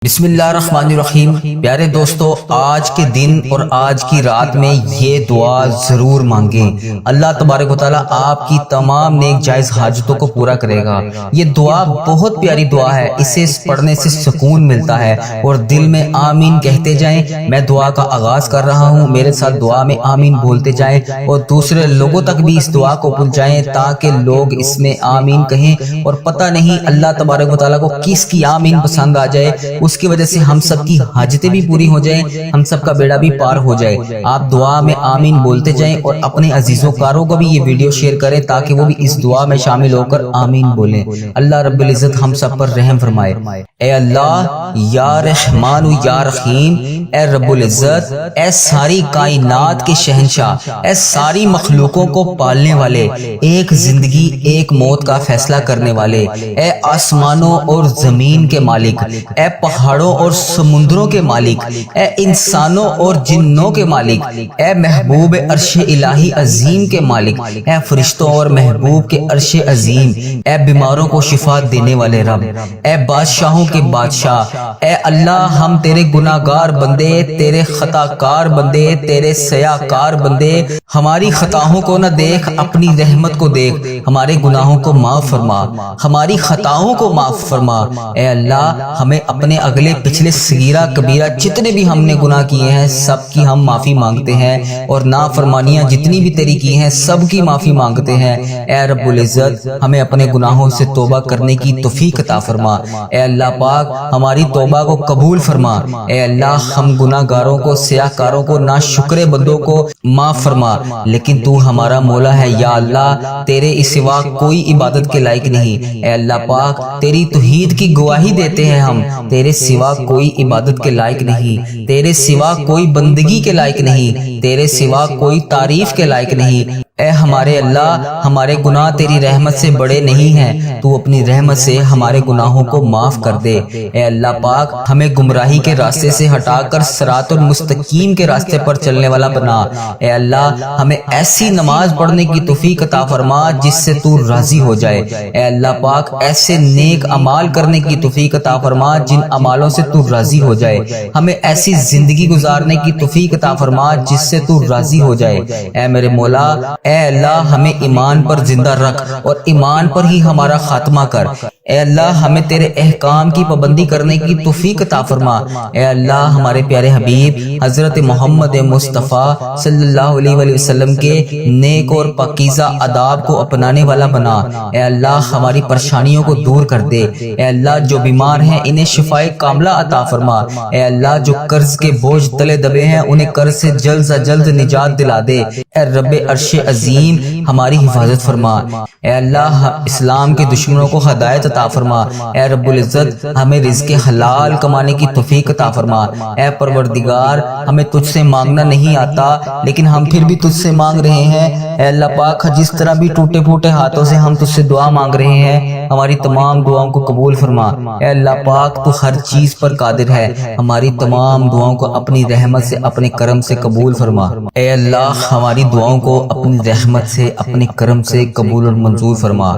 بسم اللہ الرحمن الرحیم۔ پیارے دوستو، آج کے دن اور آج کی رات میں یہ دعا ضرور مانگیں۔ اللہ تبارک و تعالیٰ آپ کی تمام نیک جائز حاجتوں کو پورا کرے گا۔ یہ دعا بہت پیاری دعا ہے، اسے پڑھنے سے سکون ملتا ہے اور دل میں آمین کہتے جائیں۔ میں دعا کا آغاز کر رہا ہوں، میرے ساتھ دعا میں آمین بولتے جائیں اور دوسرے لوگوں تک بھی اس دعا کو پہنچائیں تاکہ لوگ اس میں آمین کہیں، اور پتہ نہیں اللہ تبارک و تعالیٰ کو کس کی آمین پسند آ جائے، اس کی وجہ سے ہم سب کی حاجتیں بھی پوری ہو جائیں، ہم سب کا بیڑا بھی پار ہو جائے۔ آپ دعا میں آمین بولتے جائیں اور اپنے عزیزوں کاروں کو بھی یہ ویڈیو شیئر کریں تاکہ وہ بھی اس دعا میں شامل ہو کر آمین بولیں۔ اللہ رب العزت ہم سب پر رحم فرمائے۔ اے اللہ یا رحمان و یا رحیم، اے رب العزت، اے ساری کائنات کے شہنشاہ، اے ساری مخلوقوں کو پالنے والے، ایک زندگی ایک موت کا فیصلہ کرنے والے، اے آسمانوں اور زمین کے مالک، اے پہاڑوں اور سمندروں کے مالک، اے انسانوں اور جنوں کے مالک، اے محبوب عرش الہی عظیم کے مالک، اے فرشتوں اور محبوب کے عرش عظیم، اے بیماروں کو شفا دینے والے رب، اے بادشاہوں کے بادشاہ، اے اللہ ہم تیرے گناہ گار بندے، تیرے خطا کار بندے، تیرے سیاہ کار بندے، ہماری خطاؤں کو نہ دیکھ، اپنی رحمت کو دیکھ، ہمارے گناہوں کو معاف فرما، ہماری خطاؤں کو معاف فرما۔ اے اللہ ہمیں اپنے اگلے پچھلے صغیرہ کبیرہ جتنے بھی ہم نے گناہ کیے ہیں سب کی ہم معافی مانگتے ہیں، اور نافرمانیاں جتنی بھی تیری کی ہیں سب کی معافی مانگتے ہیں۔ اے رب العزت ہمیں اپنے گناہوں سے توبہ کرنے کی توفیق عطا فرما۔ اے اللہ پاک ہماری توبہ کو قبول فرما۔ اے اللہ ہم گناہ گاروں کو، سیاہ کاروں کو، ناشکرے بندوں کو معاف فرما، لیکن تو ہمارا مولا ہے یا اللہ، تیرے سوا کوئی عبادت کے لائق نہیں۔ اے اللہ پاک تیری توحید کی گواہی دیتے ہیں ہم، تیرے سوا کوئی عبادت کے لائق نہیں، تیرے سوا کوئی بندگی کے لائق نہیں، تیرے سوا کوئی تعریف کے لائق نہیں۔ اے ہمارے اللہ ہمارے گناہ تیری رحمت سے بڑے نہیں ہیں، تو اپنی رحمت سے ہمارے گناہوں کو معاف کر دے۔ اے اللہ پاک ہمیں گمراہی کے راستے سے ہٹا کر صراط المستقیم کے راستے پر چلنے والا بنا۔ اے اللہ ہمیں ایسی نماز پڑھنے کی توفیق عطا فرما جس سے تو راضی ہو جائے۔ اے اللہ پاک ایسے نیک اعمال کرنے کی توفیق عطا فرما جن اعمالوں سے تو راضی ہو جائے۔ ہمیں ایسی زندگی گزارنے کی توفیق عطا فرما جس سے تو راضی ہو جائے۔ اے میرے مولا، اے اللہ ہمیں ایمان پر زندہ رکھ اور ایمان پر ہی ہمارا خاتمہ کر۔ اے اللہ ہمیں تیرے احکام کی پابندی کرنے کی توفیق عطا فرما۔ اے اللہ ہمارے پیارے حبیب حضرت محمد مصطفیٰ صلی اللہ علیہ وآلہ وسلم کے نیک اور پاکیزہ آداب کو اپنانے والا بنا۔ اے اللہ ہماری پریشانیوں کو دور کر دے۔ اے اللہ جو بیمار ہیں انہیں شفائے کاملہ عطا فرما۔ اے اللہ جو قرض کے بوجھ تلے دبے ہیں انہیں قرض سے جلد سے جلد نجات دلا دے۔ اے رب عرش عظیم ہماری حفاظت فرما۔ اے اللہ اسلام کے دشمنوں کو ہدایت عطا فرما۔ اے رب العزت ہمیں رزق حلال کمانے کی توفیق عطا فرما۔ اے پروردگار ہمیں تجھ سے مانگنا نہیں آتا لیکن ہم پھر بھی تجھ سے مانگ رہے ہیں۔ اے اللہ پاک جس طرح بھی ٹوٹے پھوٹے ہاتھوں سے ہم تجھ سے دعا مانگ رہے ہیں ہماری تمام دعاؤں کو قبول فرما۔ اے اللہ پاک تو ہر چیز پر قادر ہے، ہماری تمام دعاؤں کو اپنی رحمت سے، اپنے کرم سے قبول فرما۔ اے اللہ ہماری دعاؤں کو اپنی رحمت سے، اپنے کرم سے قبول اور منظور فرما۔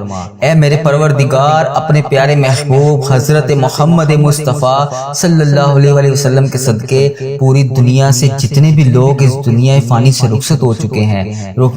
اے میرے پروردگار اپنے پیارے محبوب حضرت محمد مصطفیٰ صلی اللہ علیہ وآلہ وسلم کے صدقے پوری دنیا سے جتنے بھی لوگ اس دنیا فانی سے رخصت ہو چکے ہیں،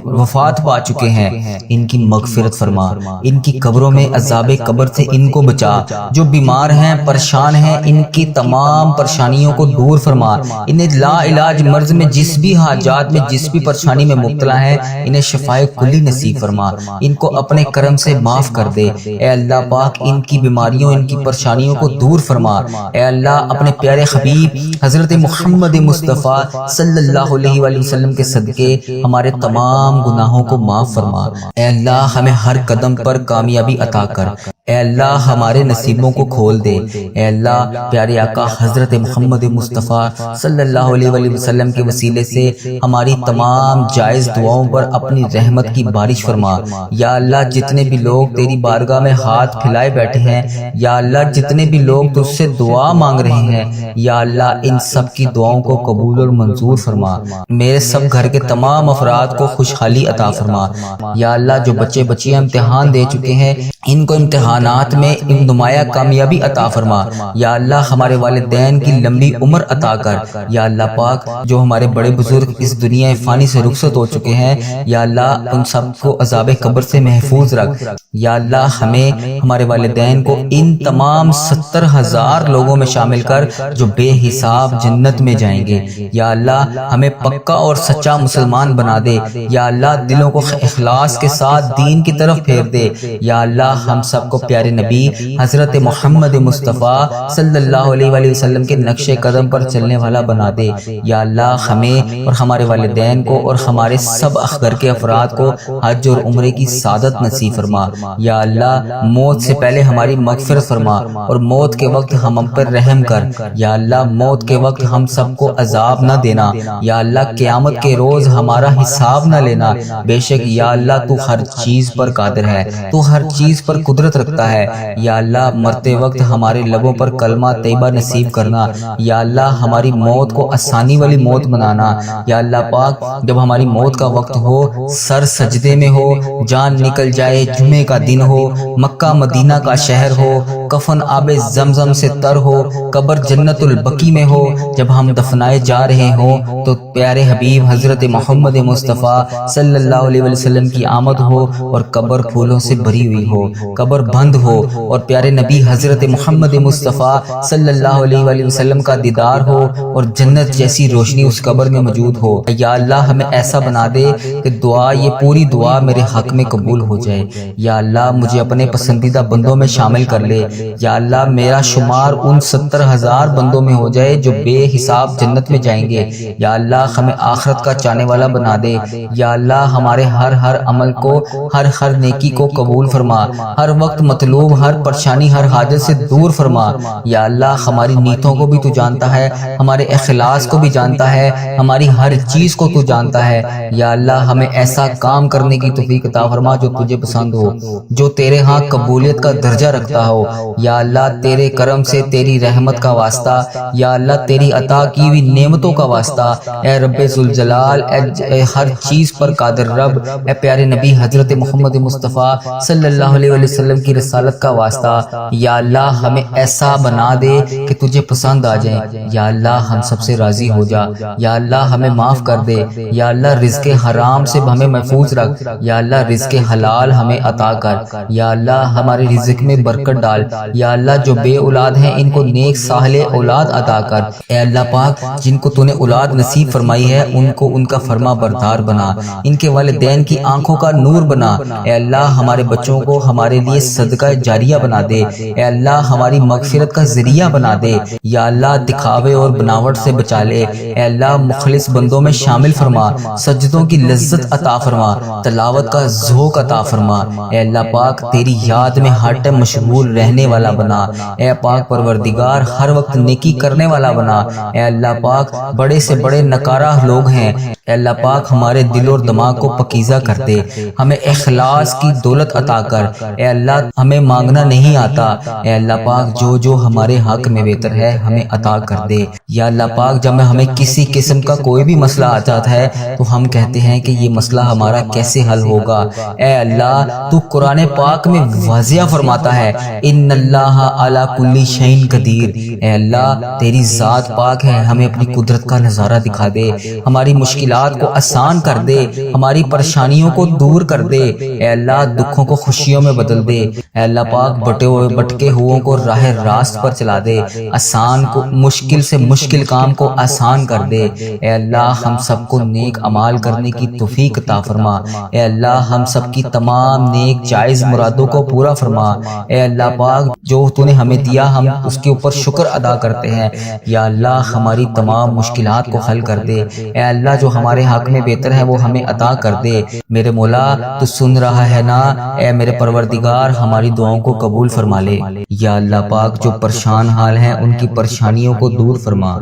وفات پا چکے ہیں، ان کی مغفرت فرما، ان کی قبروں میں عذاب قبر سے ان کو بچا، جو بیمار ہیں پریشان ہیں ان کی تمام پریشانیوں کو دور فرما، انہیں لا علاج مرض میں جس بھی حاجات میں جس بھی پریشانی میں مبتلا ہے انہیں شفائے کلی نصیب فرما، ان کو اپنے کرم سے معاف کر دے۔ اے اللہ پاک ان کی بیماریوں، ان کی پریشانیوں کو دور فرما۔ اے اللہ اپنے پیارے حبیب حضرت محمد مصطفیٰ صلی اللہ علیہ وآلہ وسلم کے صدقے ہمارے تمام گناہوں کو معاف فرما۔ اے اللہ ہمیں ہر قدم پر کامیابی عطا کر۔ اے اللہ ہمارے نصیبوں کو کھول دے۔ اے اللہ پیارے آقا حضرت محمد مصطفیٰ صلی اللہ علیہ وآلہ وسلم کے وسیلے سے ہماری تمام جائز دعاؤں پر اپنی رحمت کی بارش فرما۔ یا اللہ جتنے بھی لوگ تیری بارگاہ میں ہاتھ پھیلائے بیٹھے ہیں، یا اللہ جتنے بھی لوگ تجھ سے دعا مانگ رہے ہیں، یا اللہ ان سب کی دعاؤں کو قبول اور منظور فرما، میرے سب گھر کے تمام افراد کو خوشحالی عطا فرما۔ یا اللہ جو بچے بچیاں امتحان دے چکے ہیں ان کو امتحانات میں نمایاں کامیابی عطا فرما۔ یا اللہ ہمارے والدین کی لمبی عمر عطا کر۔ یا اللہ پاک جو ہمارے بڑے بزرگ اس دنیا فانی سے رخصت ہو چکے ہیں، یا اللہ ان سب کو عذاب قبر سے محفوظ رکھ۔ یا اللہ ہمیں ہمارے والدین کو ان تمام 70,000 لوگوں میں شامل کر جو بے حساب جنت میں جائیں گے۔ یا اللہ ہمیں پکا اور سچا مسلمان بنا دے۔ یا اللہ دلوں کو اخلاص کے ساتھ دین کی طرف پھیر دے۔ یا اللہ ہم سب کو پیارے نبی حضرت محمد مصطفیٰ صلی اللہ علیہ وآلہ وسلم کے نقش قدم پر چلنے والا بنا دے۔ یا اللہ ہمیں اور ہمارے والدین کو اور ہمارے سب گھر کے افراد کو حج اور عمرے کی سعادت نصیب فرما۔ یا اللہ موت سے پہلے ہماری مغفرت فرما اور موت کے وقت ہم پر رحم کر۔ یا اللہ موت کے وقت ہم سب کو عذاب نہ دینا۔ یا اللہ قیامت کے روز ہمارا حساب نہ لینا۔ بے شک یا اللہ تو ہر چیز پر قادر ہے، تو ہر چیز پر قدرت رکھتا ہے۔ یا اللہ مرتے وقت ہمارے لبوں پر کلمہ طیبہ نصیب کرنا۔ یا اللہ ہماری موت کو آسانی والی موت بنانا۔ یا اللہ پاک جب ہماری موت کا وقت ہو، سر سجدے میں ہو، جان نکل جائے، جمعے کا دن ہو، مکہ مدینہ کا شہر ہو، کفن آب زمزم سے تر ہو، قبر جنت البقیع میں ہو، جب ہم دفنائے جا رہے ہوں تو پیارے حبیب حضرت محمد مصطفیٰ صلی اللہ علیہ وسلم کی آمد ہو اور قبر پھولوں سے بھری ہوئی ہو، قبر بند ہو اور پیارے نبی حضرت محمد مصطفیٰ صلی اللہ علیہ وسلم کا دیدار ہو اور جنت جیسی روشنی اس قبر میں موجود ہو۔ یا اللہ ہمیں ایسا بنا دے کہ دعا یہ پوری دعا میرے حق میں قبول ہو جائے۔ یا اللہ مجھے اپنے پسندیدہ بندوں میں شامل کر لے۔ یا اللہ میرا شمار ان 70,000 بندوں میں ہو جائے جو بے حساب جنت میں جائیں گے۔ یا اللہ ہمیں آخرت کا چاہنے والا بنا دے۔ یا اللہ ہمارے ہر عمل کو، ہر نیکی کو قبول فرما، ہر وقت مطلوب، ہر پریشانی، ہر حاجت سے دور فرما۔ یا اللہ ہماری نیتوں کو بھی تو جانتا ہے، ہمارے اخلاص کو بھی جانتا ہے، ہماری ہر چیز کو تو جانتا ہے۔ یا اللہ ہمیں ایسا کام کرنے کی توفیق عطا فرما جو تجھے پسند ہو، جو تیرے ہاں قبولیت کا درجہ رکھتا ہو۔ یا اللہ تیرے کرم سے، تیری رحمت کا واسطہ، یا اللہ تیری عطا کی ہوئی نعمتوں کا واسطہ، اے رب ذوالجلال، اے ہر چیز پر قادر رب، اے پیارے نبی حضرت محمد مصطفیٰ صلی اللہ علیہ وسلم کی رسالت کا واسطہ، یا اللہ ہمیں ایسا بنا دے کہ تجھے پسند آ جائیں۔ یا اللہ ہم سب سے راضی ہو جا۔ یا اللہ ہمیں معاف کر دے۔ یا اللہ رزق حرام سے ہمیں محفوظ رکھ۔ یا اللہ رزق حلال ہمیں عطا کر۔ یا اللہ ہمارے رزق میں برکت ڈال۔ یا اللہ جو بے اولاد ہیں ان کو نیک صالح اولاد عطا کر۔ اے اللہ پاک جن کو تو نے اولاد نصیب فرمائی ہے ان کو ان کا فرما بردار بنا، ان کے والدین کی آنکھوں کا نور بنا۔ اے اللہ ہمارے بچوں کو ہمارے لیے صدقہ جاریہ بنا دے۔ اے اللہ ہماری مغفرت کا ذریعہ بنا دے۔ یا اللہ دکھاوے اور بناوٹ سے بچا لے۔ اے اللہ مخلص بندوں میں شامل فرما، سجدوں کی لذت عطا فرما، تلاوت کا ذوق عطا فرما۔ اے اللہ پاک تیری یاد میں ہر ٹائم مشغول رہنے والا بنا۔ اے پاک پروردگار ہر وقت نیکی کرنے والا بنا۔ اے اللہ پاک بڑے سے بڑے نکارہ لوگ ہیں، اے اللہ پاک ہمارے دل اور دماغ کو پکیزہ کر دے، ہمیں اخلاص کی دولت عطا کر۔ اے اللہ ہمیں مانگنا نہیں آتا، اے اللہ پاک جو ہمارے حق میں بہتر ہے ہمیں عطا کر دے۔ یا اللہ پاک جب ہمیں کسی قسم کا کوئی بھی مسئلہ آ جاتا ہے تو ہم کہتے ہیں کہ یہ مسئلہ ہمارا کیسے حل ہوگا، اے اللہ تو قرآن پاک میں واضح فرماتا ہے ان اللہ علی کل شیء قدیر۔ اے اللہ تیری ذات پاک ہے، ہمیں اپنی قدرت کا نظارہ دکھا دے، ہماری مشکلات کو آسان کر دے، ہماری پریشانیوں کو دور کر دے۔ اے اللہ دکھوں کو خوشیوں میں بدل دے۔ اے اللہ پاک بٹکے ہوئوں کو راہ راست پر چلا دے، آسان کو مشکل سے مشکل کام کو آسان کر دے۔ اے اللہ ہم سب کو نیک اعمال کرنے کی توفیق عطا فرما۔ اے اللہ ہم سب کی تمام نیک جائز مرادوں کو پورا فرما۔ اے اللہ پاک جو تو نے ہمیں دیا ہم اس کے اوپر شکر ادا کرتے ہیں۔ یا اللہ ہماری تمام مشکلات کو حل کر دے۔ اے اللہ جو ہمارے ہمارے حق میں بہتر ہے وہ ہمیں عطا کر دے۔ میرے مولا تو سن رہا ہے نا، اے میرے پروردگار ہماری دعاؤں کو قبول فرما لے۔ یا اللہ پاک جو پریشان حال ہیں ان کی پریشانیوں کو دور فرما۔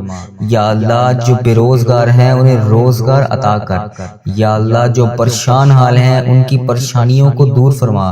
یا اللہ جو بے روزگار ہیں انہیں روزگار عطا کر۔ یا اللہ جو پریشان حال ہیں ان کی پریشانیوں کو دور فرما۔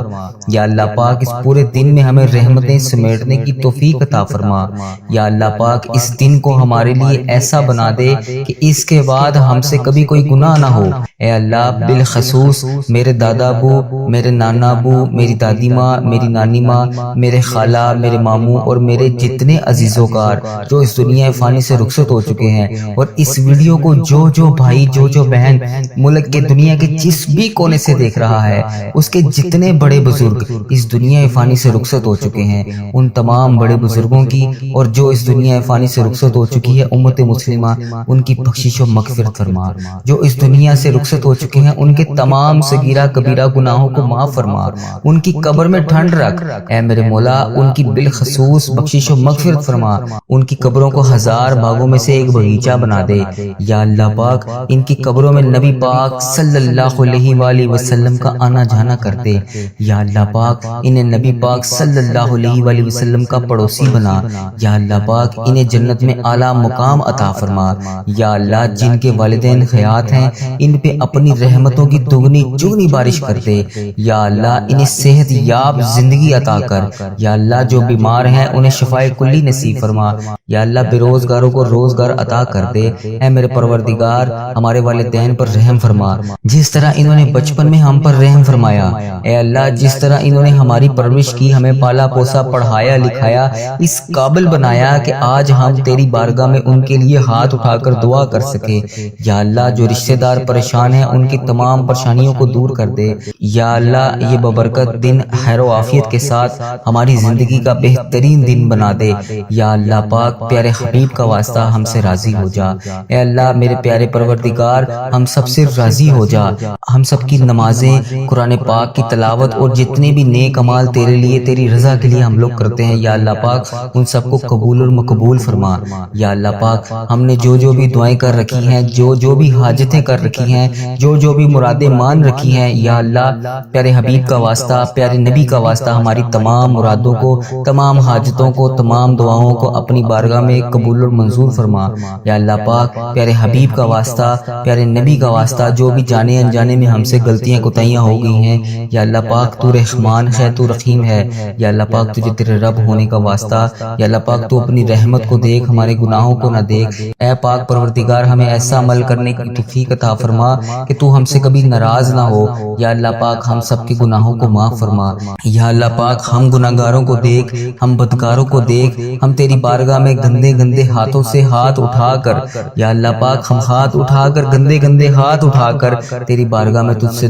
یا اللہ پاک اس پورے دن میں ہمیں رحمتیں سمیٹنے کی توفیق عطا فرما۔ یا اللہ پاک اس دن کو ہمارے لیے ایسا بنا دے کہ اس کے بعد ہم سے کبھی کوئی گناہ نہ ہو۔ اے اللہ بالخصوص میرے دادا ابو، میرے نانا ابو، میری دادی ماں، میری نانی ماں، میرے خالہ، میرے ماموں اور میرے جتنے عزیز و کار جو اس دنیا فانی سے رخصت ہو چکے ہیں، اور اس ویڈیو کو جو بھائی جو بہن ملک کے دنیا کے جس بھی کونے سے دیکھ رہا ہے، اس کے جتنے بڑے بزرگ اس دنیا فانی سے رخصت ہو چکے ہیں، ان تمام بڑے بزرگوں کی اور جو اس دنیا فانی سے رخصت ہو چکی ہے امت مسلمہ، ان کی بخشش و مغفرت فرما۔ جو اس دنیا سے رخصت ہو چکے ہیں ان کے تمام صغیرہ کبیرہ گناہوں کو معاف فرما، ان کی قبر میں ٹھنڈ رکھ۔ اے میرے مولا ان کی بالخصوص بخشش و مغفرت فرما، ان کی قبروں کو 1000 باغوں میں سے ایک باغیچہ بنا دے۔ یا اللہ پاک ان کی قبروں میں نبی پاک صلی اللہ علیہ وآلہ وسلم کا آنا جانا کر دے۔ یا اللہ پاک انہیں نبی پاک صلی اللہ علیہ وآلہ وسلم کا پڑوسی بنا۔ یا اللہ پاک انہیں جنت میں اعلیٰ مقام عطا فرما۔ یا اللہ جن کے والدین حیات ہیں ان پہ اپنی رحمتوں کی دگنی چگنی بارش کر دے۔ یا اللہ انہیں صحت یاب زندگی عطا کر۔ یا اللہ جو بیمار ہیں انہیں شفائے کلی نصیب فرما۔ یا اللہ بے روزگاروں کو روزگار عطا کر دے۔ اے میرے پروردگار ہمارے والدین پر رحم فرما، جس طرح انہوں نے بچپن میں ہم پر رحم فرمایا۔ اے اللہ جس طرح انہوں نے ہماری پرورش کی، ہمیں پالا پوسا، پڑھایا لکھایا، اس قابل بنایا کہ آج ہم تیری بارگاہ میں ان کے لیے ہاتھ اٹھا کر دعا کر سکے۔ یا اللہ جو رشتہ دار پریشان ہیں ان کی تمام پریشانیوں کو دور کر دے۔ یا اللہ یہ ببرکت دن خیر و عافیت کے ساتھ ہماری زندگی کا بہترین دن بنا دے۔ یا اللہ پاک پیارے حبیب کا واسطہ ہم سے راضی ہو جا۔ اے اللہ میرے پیارے پروردگار ہم سب سے راضی ہو جا۔ ہم سب کی نمازیں، قرآن پاک کی تلاوت اور جتنے بھی نیک اعمال تیرے لیے تیری رضا کے لیے ہم لوگ کرتے ہیں، یا اللہ پاک ان سب کو قبول اور مقبول فرما۔ یا اللہ پاک ہم نے جو بھی دعائیں کر رکھی ہیں، جو بھی حاجتیں کر رکھی ہیں، جو بھی مرادیں مان رکھی ہیں، یا اللہ پیارے حبیب کا واسطہ، پیارے نبی کا واسطہ ہماری تمام مرادوں کو، تمام حاجتوں کو، تمام دعاؤں کو اپنی بارگاہ میں قبول اور منظور فرما۔ یا اللہ پاک پیارے حبیب کا واسطہ، پیارے نبی کا واسطہ جو بھی جانے انجانے میں ہم سے غلطیاں کوتاہیاں ہو گئی ہیں، یا اللہ پاک تو رحمان ہے، تو رحیم ہے۔ یا اللہ پاک تجھے تیرے رب ہونے کا واسطہ، یا اللہ پاک تو اپنی رحمت کو دیکھ، ہمارے گناہوں کو نہ دیکھ۔ اے پاک پروردگار ہمیں ایسا عمل کرنے کی توفیق عطا فرما کہ تو ہم سے کبھی ناراض نہ ہو۔ یا اللہ پاک ہم سب کے گناہوں کو معاف فرما۔ یا اللہ پاک ہم گناہگاروں کو دیکھ، ہم بدکاروں کو دیکھ، ہم تیری بارگاہ میں گندے ہاتھوں سے ہاتھ اٹھا کر، یا اللہ پاک ہم ہاتھ اٹھا کر گندے ہاتھ اٹھا کر تیری بارگاہ میں تجھ سے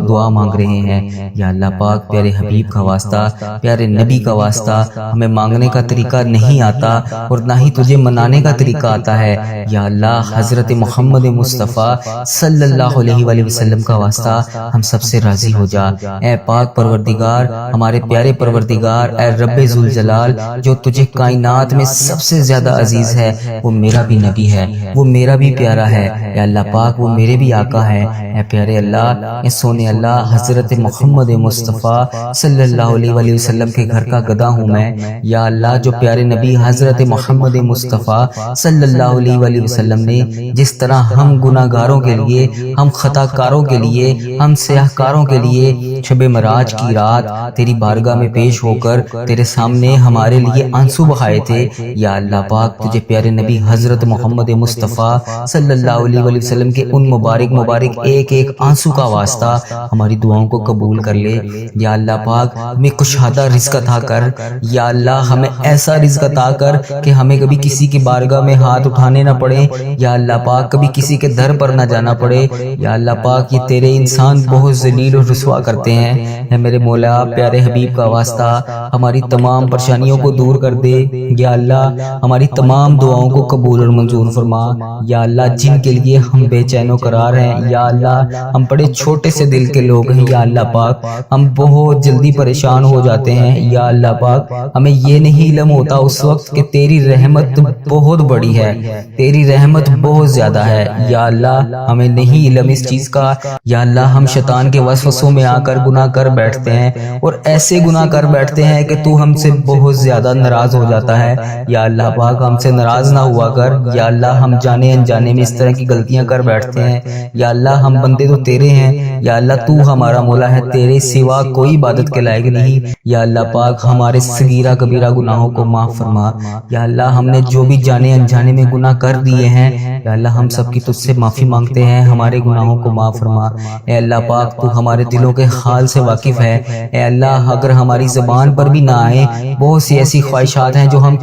دعا مانگ رہے ہیں۔ یا اللہ پاک پیارے حبیب کا واسطہ، پیارے نبی کا واسطہ ہمیں مانگنے کا طریقہ نہیں آتا اور نہ ہی تجھے منانے کا طریقہ آتا ہے۔ یا اللہ حضرت محمد مصطفیٰ صلی اللہ علیہ وآلہ وسلم کا واسطہ ہم سب سے راضی ہو جا۔ اے پاک پروردگار ہمارے پیارے پروردگار، اے رب ذوالجلال جو تجھے کائنات میں سب سے زیادہ عزیز ہے، وہ میرا بھی نبی ہے، وہ میرا بھی پیارا ہے۔ اے اللہ پاک وہ میرے بھی آقا ہے۔ اے پیارے اللہ، اے سونے اللہ، حضرت محمد مصطفیٰ صلی اللہ علیہ وآلہ وسلم کے گھر کا گدا ہوں میں۔ یا اللہ جو پیارے نبی حضرت محمد مصطفیٰ صلی اللہ علیہ وآلہ وسلم نے جس طرح ہم گناہگاروں کے لیے، ہم خطا کاروں کے لیے، ہم سیاہ کاروں کے لیے شب معراج کی رات تیری بارگاہ میں پیش ہو کر تیرے سامنے ہمارے لیے آنسو بہائے تھے، یا اللہ پاک تجھے پیارے نبی حضرت محمد مصطفیٰ صلی اللہ علیہ وآلہ وسلم کے ان مبارک ایک آنسو کا واسطہ ہماری دعاؤں کو قبول کر لے۔ یا اللہ پاک ہمیں کشادہ رزق عطا کر، یا اللہ ہمیں ایسا رزق عطا کر کہ ہمیں کبھی کسی کی بارگاہ میں ہاتھ اٹھانے نہ پڑے، یا اللہ پاک کبھی کسی کے در پر نہ جانا پڑے۔ یا اللہ پاک یہ تیرے انسان بہت ذلیل اور رسوا کرتے ہیں۔ اے میرے مولا پیارے حبیب کا واسطہ ہماری تمام پریشانیوں کو دور کر دے۔ یا اللہ ہماری تمام دعاؤں کو قبول اور منظور فرما۔ یا اللہ جن کے لیے ہم بے چین و قرار ہیں، یا اللہ ہم بڑے چھوٹے سے دل کے لوگ ہیں، یا اللہ پاک ہم بہت جلدی پریشان ہو جاتے ہیں، یا اللہ پاک ہمیں یہ نہیں علم ہوتا اس وقت کہ تیری رحمت بہت بڑی ہے، تیری رحمت بہت زیادہ ہے، یا اللہ ہمیں نہیں علم اس چیز کا۔ یا اللہ ہم شیطان کے وسوسوں میں آ کر گناہ کر بیٹھتے ہیں اور ایسے گناہ کر بیٹھتے ہیں کہ تو ہم سے بہت زیادہ ناراض ہو جاتا ہے، یا اللہ پاک ہم سے ناراض نہ ہوا کر۔ یا اللہ ہم جانے انجانے میں اس طرح کی غلطیاں کر بیٹھتے ہیں، یا اللہ ہم بندے تو تیرے ہیں، یا اللہ تو ہمارا مولا ہے، تیرے سوا کوئی عبادت کے لائق نہیں۔ یا اللہ پاک ہمارے صغیرہ کبیرہ گناہوں کو معاف فرما۔ یا اللہ ہم نے جو بھی جانے انجانے میں گناہ کر دیے ہیں، یا اللہ ہم سب کی تجھ سے معافی مانگتے ہیں، ہمارے گناہوں کو معاف فرما۔ اے اللہ پاک تو ہمارے دلوں کے حال سے واقف ہے، اے اللہ اگر ہماری زبان پر بھی نہ آئے، بہت سی ایسی خواہشات ہیں جو ہم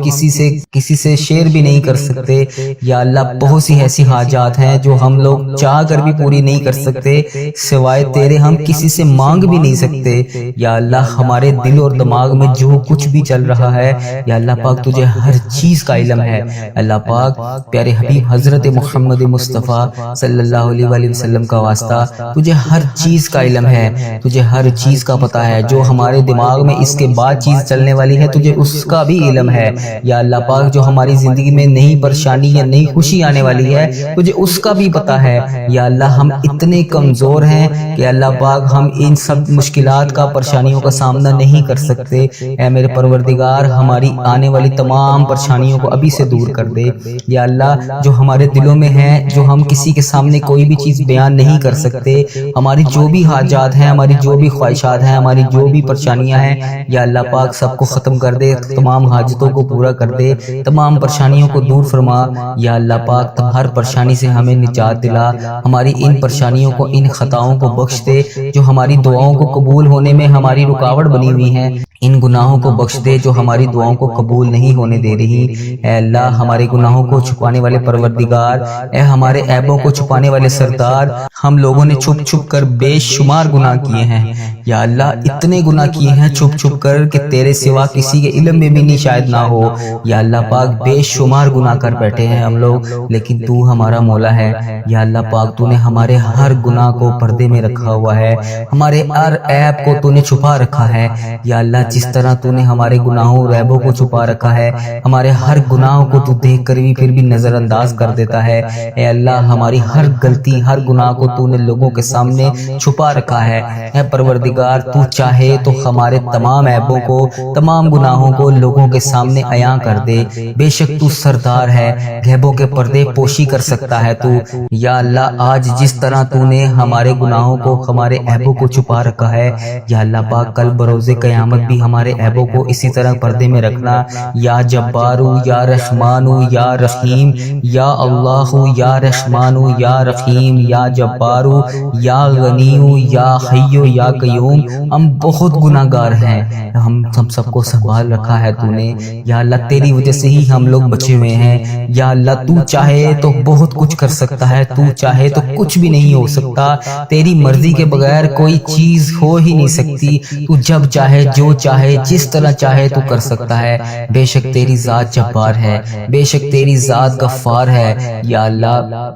کسی سے شیئر بھی نہیں کر سکتے، یا اللہ بہت سی ایسی حاجات ہیں جو ہم لوگ چاہ کر بھی پوری نہیں کر سکتے، سوائے تیرے ہم کسی سے مانگ بھی نہیں سکتے۔ یا اللہ ہمارے دل اور دماغ میں جو کچھ بھی چل رہا ہے، یا اللہ پاک تجھے ہر چیز کا علم ہے۔ اللہ پاک پیارے حبیب حضرت محمد مصطفیٰ صلی اللہ علیہ وآلہ وسلم کا واسطہ، تجھے ہر چیز کا علم ہے، تجھے ہر چیز کا پتہ ہے، جو ہمارے دماغ میں اس کے بعد چیز چلنے والی ہے تجھے اس کا بھی علم ہے۔ یا اللہ پاک جو ہماری زندگی میں نئی پریشانی یا نئی خوشی آنے والی ہے تجھے اس کا بھی پتہ ہے۔ یا اللہ ہم اتنے کمزور ہیں کہ اللہ پاک ہم ان سب مشکلات کا، پریشانیوں کا سامنا نہیں کر سکتے۔ اے میرے پروردگار ہماری آنے والی تمام پریشانیوں کو ابھی سے دور کر دے۔ یا اللہ جو ہمارے دلوں میں ہے، جو ہم کسی کے سامنے کوئی بھی چیز بیان نہیں کر سکتے، ہماری جو بھی حاجات ہیں، ہماری جو بھی خواہشات ہیں، ہماری جو بھی پریشانیاں ہیں، یا اللہ پاک سب کو ختم کر دے، تمام حاجتوں کو پورا کر دے، تمام پریشانیوں کو دور فرما۔ یا اللہ پاک ہر پریشانی سے ہمیں نجات دلا، ہماری ان پریشانیوں کو، ان خطاؤں کو بخش دے جو ہماری دعاؤں کو قبول ہونے میں ہماری رکاوٹ بنی ہوئی ہیں، ان گناہوں کو بخش دے جو ہماری دعاؤں کو قبول نہیں ہونے دے رہی۔ اے اللہ ہمارے گناہوں کو چھپانے والے پروردگار، اے ہمارے عیبوں کو چھپانے والے سردار، ہم لوگوں نے چھپ چھپ کر بے شمار گناہ کیے ہیں، یا اللہ اتنے گناہ کیے ہیں چھپ چھپ کر کہ تیرے سوا کسی کے علم میں بھی نہیں شاید نہ ہو۔ یا اللہ پاک بے شمار گناہ کر بیٹھے ہیں ہم لوگ، لیکن تو ہمارا مولا ہے۔ یا اللہ پاک تو نے ہمارے ہر گناہ کو پردے میں رکھا ہوا ہے، ہمارے ہر عیب کو تو نے چھپا رکھا ہے۔ یا اللہ جس طرح تو نے ہمارے گناہوں اور عیبوں کو چھپا رکھا ہے، ہمارے ہر گناہوں کو تو دیکھ کر بھی پھر بھی نظر انداز کر دیتا ہے۔ اے اللہ ہماری ہر غلطی، ہر گناہ کو تو نے لوگوں کے سامنے چھپا رکھا ہے۔ اے پروردگار تو چاہے تو ہمارے تمام عیبوں کو، تمام گناہوں کو لوگوں کے سامنے عیاں کر دے، بے شک تو سردار ہے، غیبوں کے پردے پوشی کر سکتا ہے تو۔ یا اللہ آج جس طرح تو نے ہمارے گناہوں کو، ہمارے عیبوں کو چھپا رکھا ہے، یا اللہ پاک کل بروز قیامت بھی ہمارے عیبوں کو اسی طرح پردے میں رکھنا۔ یا جبارو یا رحمانو یا رحیم، یا اللہ یا رحمانو یا رحیم، یا جبارو یا غنیو یا حیو یا قیوم۔ ہم بہت گناہ گار ہیں، ہم سب کو سنبھال رکھا ہے تو نے۔ یا اللہ تیری وجہ سے ہی ہم لوگ بچے ہوئے ہیں۔ یا اللہ تو چاہے تو بہت کچھ کر سکتا ہے، تو چاہے تو کچھ بھی نہیں ہو سکتا، تیری مرضی کے بغیر کوئی چیز ہو ہی نہیں سکتی۔ تو جب چاہے، جو چاہے، جس طرح چاہے تو کر سکتا ہے۔ بے شک تیری ذات جبار ہے، بے شک تیری ذات غفار ہے۔ یا اللہ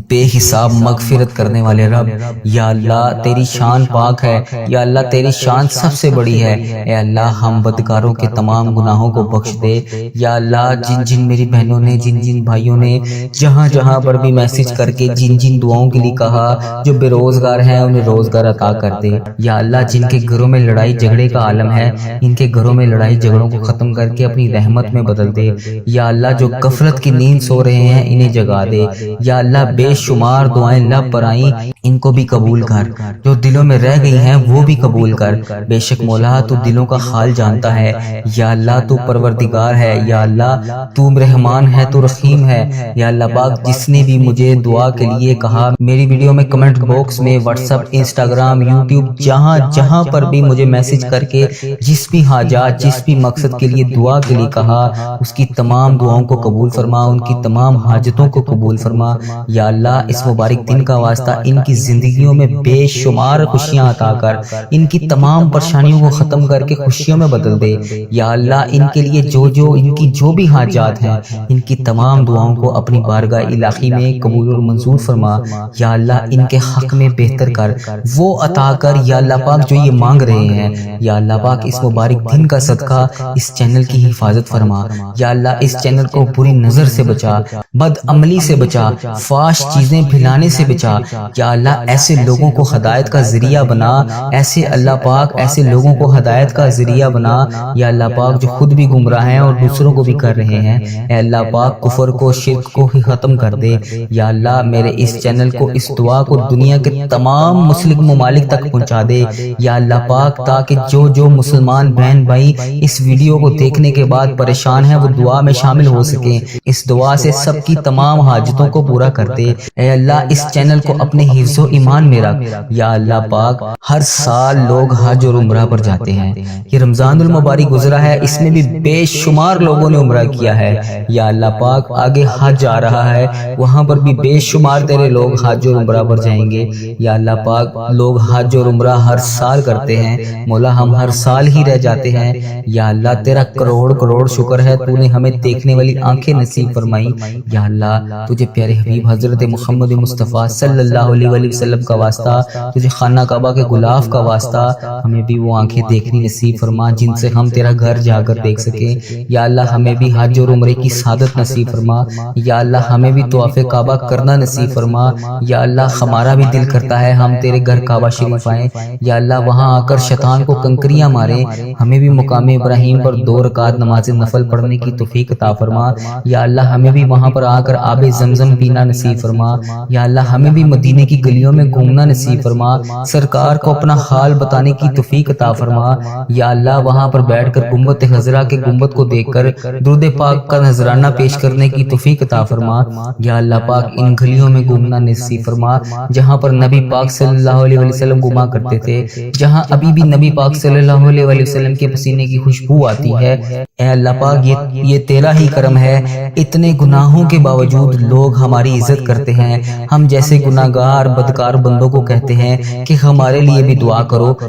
بے حساب مغفرت کرنے والے رب، یا اللہ تیری شان پاک ہے، یا اللہ تیری شان سب سے بڑی ہے۔ اے اللہ ہم بدکاروں کے تمام گناہوں کو بخش دے۔ یا اللہ جن جن میری بہنوں نے، جن جن بھائیوں نے جہاں جہاں پر بھی میسج کر کے جن جن دعاؤں کے لیے کہا، جو بے روزگار ہیں انہیں روزگار عطا کر دے۔ یا اللہ جن کے گھروں میں لڑائی جھگڑے کا عالم ہے، ان کے گھروں میں لڑائی جھگڑوں کو ختم کر کے اپنی رحمت میں بدل دے۔ یا اللہ جو غفلت کی نیند سو رہے ہیں انہیں جگا دے۔ یا اللہ بے شمار دعائیں لب پر آئیں، ان کو بھی قبول کر، جو دلوں میں رہ گئی ہیں وہ بھی قبول کر۔ بے شک مولا تو دلوں کا حال جانتا ہے۔ یا اللہ تو پروردگار ہے، یا اللہ تو رحمان ہے، تو رحیم ہے۔ یا اللہ پاک جس نے بھی مجھے دعا کے لیے کہا، میری ویڈیو میں کمنٹ باکس میں، واٹس ایپ، انسٹاگرام، یوٹیوب، جہاں جہاں پر بھی مجھے میسج کر کے جس بھی حاجات، جس بھی مقصد کے لیے دعا کے لیے کہا، اس کی تمام دعاؤں کو قبول فرما، ان کی تمام حاجتوں کو قبول فرما۔ یا اللہ اس مبارک دن کا واسطہ ان کی زندگیوں میں بے شمار خوشیاں عطا کر ان کی تمام پریشانیوں کو ختم کر کے خوشیوں میں بدل دے۔ یا اللہ ان کے لیے ان کی جو بھی حاجات ہیں ان کی تمام دعاؤں کو اپنی بارگاہ الہی میں قبول اور منظور فرما۔ یا اللہ ان کے حق میں بہتر کر، وہ عطا کر یا اللہ پاک جو یہ مانگ رہے ہیں۔ یا اللہ پاک اس مبارک دن کا صدقہ اس چینل کی حفاظت فرما۔ یا اللہ اس چینل کو بری نظر سے بچا، بد عملی سے بچا، فحش چیزیں پھیلانے سے بچا۔ یا اللہ ایسے لوگوں کو ہدایت کا ذریعہ بنا، ایسے اللہ پاک ایسے لوگوں کو ہدایت کا ذریعہ بنا یا اللہ پاک جو خود بھی گمراہ ہیں اور دوسروں کو بھی کر رہے ہیں۔ اے اللہ پاک کفر کو، شرک کو ہی ختم کر دے۔ یا اللہ میرے اس چینل کو، اس دعا کو دنیا کے تمام مسلم ممالک تک پہنچا دے یا اللہ پاک، تاکہ جو مسلمان بہن بھائی اس ویڈیو کو دیکھنے کے بعد پریشان ہیں وہ دعا میں شامل ہو سکیں۔ اس دعا سے سب کی تمام حاجتوں کو پورا کر دے۔ اے اللہ اس چینل کو اپنے حفظ و ایمان میں رکھ۔ یا اللہ پاک ہر سال لوگ حج اور عمرہ پر جاتے ہیں۔ یہ رمضان المبارک گزرا ہے، اس میں بھی بے شمار لوگوں نے عمرہ کیا ہے۔ یا اللہ پاک آگے حج آ رہا ہے، وہاں پر بھی بے شمار تیرے لوگ حج اور عمرہ پر جائیں گے۔ یا اللہ پاک لوگ حج اور عمرہ ہر سال کرتے ہیں، مولا ہم ہر سال ہی رہ جاتے ہیں۔ یا اللہ تیرا کروڑ کروڑ شکر ہے، تو نے ہمیں دیکھنے والی آنکھیں نصیب فرمائی۔ یا اللہ تجھے پیارے حبیب حضرت محمد مصطفیٰ صلی اللہ علیہ وآلہ وسلم کا واسطہ، تجھے خانہ کعبہ کے غلاف کا واسطہ، ہمیں بھی وہ آنکھیں دیکھنی نصیب فرما جن سے ہم تیرا گھر جا کر دیکھ سکیں۔ یا اللہ ہمیں بھی حج اور عمرے کی سعادت نصیب فرما۔ یا اللہ ہمیں بھی طواف کعبہ کرنا نصیب فرما۔ یا اللہ ہمارا بھی دل کرتا ہے ہم تیرے گھر کعبہ شریف آئیں۔ یا اللہ وہاں آ کر شیطان کو کنکریاں ماریں، ہمیں بھی مقام ابراہیم پر 2 رکعت نماز نفل پڑھنے کی توفیق عطا فرما۔ یا اللہ ہمیں بھی وہاں پر آ کر آب زمزم پینا نصیب فرما۔ یا اللہ ہمیں بھی مدینے کی گلیوں میں گھومنا نصیب فرما، سرکار کو اپنا حال بتانے کی توفیق عطا فرما۔ یا اللہ وہاں پر بیٹھ کر گنبد خضرا کے گنبد کو دیکھ کر درود پاک کا نذرانہ پیش کرنے کی توفیق عطا فرما۔ یا اللہ پاک ان گلیوں میں گھومنا نصیب فرما جہاں پر نبی پاک صلی اللہ علیہ وسلم گھوما کرتے تھے، جہاں ابھی بھی نبی پاک صلی اللہ علیہ وسلم کے پسینے کی خوشبو آتی ہے۔ اے اللہ پاک یہ تیرا ہی کرم ہے، اتنے گناہوں کے باوجود لوگ ہماری عزت کرتے ہیں۔ ہم جیسے گناہگار بدکار بندوں کو کہتے ہیں کہ ہمارے لیے بھی دعا کرو۔